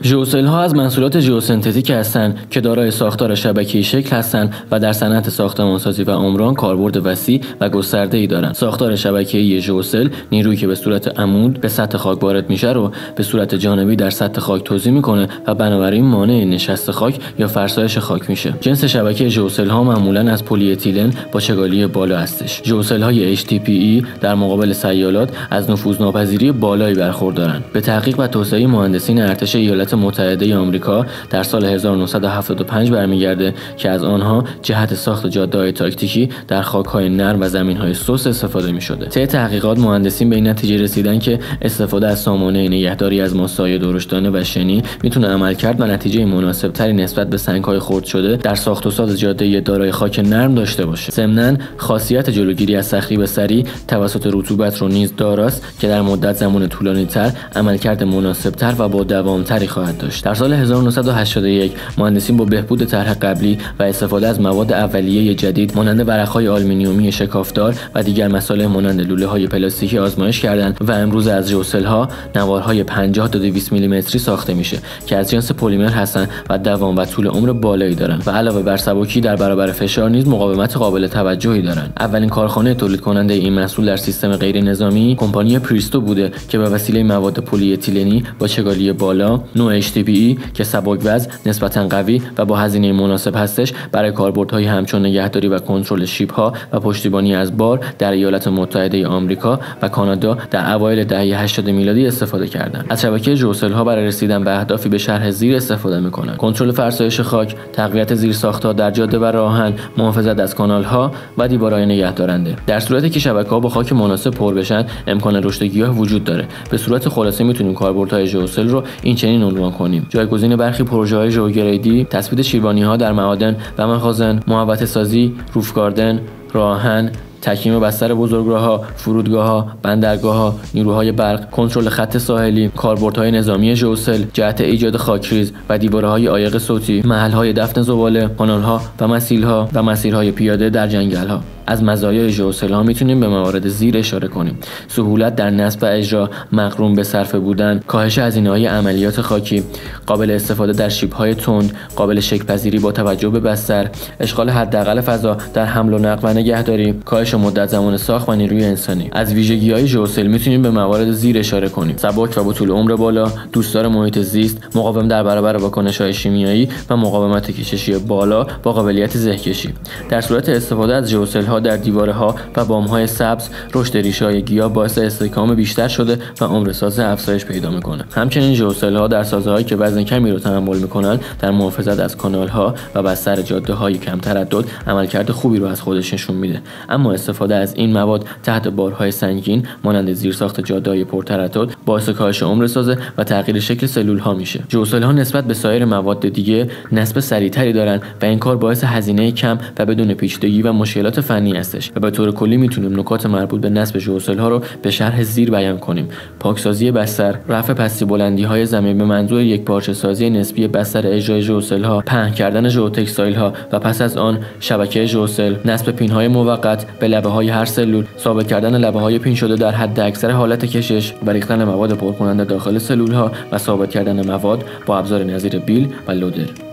ژئوسل ها از محصولات ژئوسنتتیک هستند که دارای ساختار شبکه‌ای شکل هستند و در صنعت ساختمانسازی و عمران کاربرد وسیع و گسترده‌ای دارند. ساختار شبکه‌ای ژئوسل نیرویی که به صورت عمود به سطح خاک وارد میشه رو به صورت جانبی در سطح خاک توزیع میکنه و بنابراین مانع نشست خاک یا فرسایش خاک میشه. جنس شبکه ژئوسل ها معمولاً از پلی اتیلن با چگالی بالا هستش. ژئوسل های HDPE در مقابل سیالات از نفوذناپذیری بالایی برخوردارند. به تحقیق و توسعه مهندسین ارتش ایالات متحده آمریکا در سال 1975 برمیگرده که از آنها جهت ساخت جاده‌های تاکتیکی در خاک‌های نرم و زمین‌های سوس استفاده می‌شده. طی تحقیقات مهندسین به این نتیجه رسیدن که استفاده از سامانه نگهداری از ماسه‌های درشتانه و شنی میتونه عملکرد و نتیجه مناسبتری نسبت به سنگ‌های خرد شده در ساخت و ساز جاده دارای خاک نرم داشته باشه. ضمناً خاصیت جلوگیری از تخریب سریع توسط رطوبت رو نیز داراست که در مدت زمان طولانی‌تر عملکرد مناسبتر و با دوامتری خواهد داشت. در سال 1981 مهندسین با بهبود طرح قبلی و استفاده از مواد اولیه جدید مانند ورق‌های آلومینیومی شکافدار و دیگر مصالح مانند لوله‌های پلاستیکی آزمایش کردند و امروز از ژئوسل‌ها نوارهای 50 تا 200 میلیمتری ساخته میشه که از جنس پلیمر هستند و دوام و طول عمر بالایی دارند و علاوه بر سبکی در برابر فشار نیز مقاومت قابل توجهی دارند. اولین کارخانه تولید کننده این محصول در سیستم غیر نظامی کمپانی پریستو بوده که به وسیله مواد پلی اتیلنی با چگالی بالا، نوع HDPE که سبک وزن، نسبتاً قوی و با هزینه مناسب هستش برای کاربردهای همچون نگهداری و کنترل شیب‌ها و پشتیبانی از بار در ایالات متحده آمریکا و کانادا در اوایل دهه 80 میلادی استفاده کردند. از شبکه ژئوسل‌ها برای رسیدن به اهدافی به شرح زیر استفاده می‌کنند: کنترل فرسایش خاک، تقویت زیرساخت‌ها در جاده و راه‌آهن، محافظت از کانال‌ها و دیوارهای نگهدارنده. در صورتی که شبکه‌ها با خاک مناسب پر بشن، امکان رشد گیاه وجود داره. به صورت خلاصه می‌تونیم کاربردهای ژئوسل رو این چنین عنوان کنیم: جایگزین برخی پروژه‌های ژئوگریدی، تثبیت شیروانی‌ها در معادن و مخازن، محوطه سازی، روف گاردن، راه‌آهن، تکمیم بستر بزرگراه‌ها، فرودگاه‌ها، بندرگاه‌ها، نیروهای برق، کنترل خط ساحلی، کاربردهای نظامی ژئوسل، جهت ایجاد خاکریز و دیواره‌های عایق صوتی، محل‌های دفن زباله، کانال‌ها و مسیل‌ها و مسیرهای پیاده در جنگل‌ها. از مزایای ژئوسل‌ها میتونیم به موارد زیر اشاره کنیم: سهولت در نصب و اجرا، مقرون به صرفه بودن، کاهش هزینه‌های عملیات خاکی، قابل استفاده در شیب‌های تند، قابل شکل‌پذیری با توجه به بستر، اشغال حداقل فضا در حمل و نقل و نگهداری، کاهش مدت زمان ساخت و نیروی انسانی. از ویژگی‌های ژئوسل میتونیم به موارد زیر اشاره کنیم: سبک و با طول عمر بالا، دوستدار محیط زیست، مقاوم در برابر واکنش‌های شیمیایی و مقاومت کششی بالا با قابلیت زهکشی. در صورت استفاده از ژئوسل‌ها در دیوارها و بام‌های سبز، رشد ریشه‌های گیاه باعث استحکام بیشتر شده و عمر ساز افزایش پیدا می‌کنه. همچنین ژئوسل‌ها در سازه‌هایی که وزن کمی رو تحمل می‌کنن در محافظت از کانال‌ها و بستر جاده‌های کم تردد عملکرد خوبی رو از خودش نشون میده. اما استفاده از این مواد تحت بارهای سنگین مانند زیرساخت جاده‌های پرتردد باعث کاهش عمر سازه و تغییر شکل سلول‌ها میشه. ژئوسل‌ها نسبت به سایر مواد دیگه نصب سریعتری دارن و این کار باعث هزینه کم و بدون پیچیدگی و مشکلات فنی هستش و به طور کلی میتونیم نکات مربوط به نصب ژئوسل‌ها رو به شرح زیر بیان کنیم: پاکسازی بستر، رفع پستی بلندی‌های زمین به منظور یکپارچه سازی نسبی بستر اجرای ژئوسل‌ها، پهن کردن ژئوتکستایل‌ها و پس از آن شبکه ژئوسل، نصب پین‌های موقت به لبه‌های هر سلول، ثابت کردن لبه‌های پین شده در حد اکثر حالت کشش و ریختن مواد پرکننده داخل سلول‌ها و ثابت کردن مواد با ابزار نظیر بیل و لودر.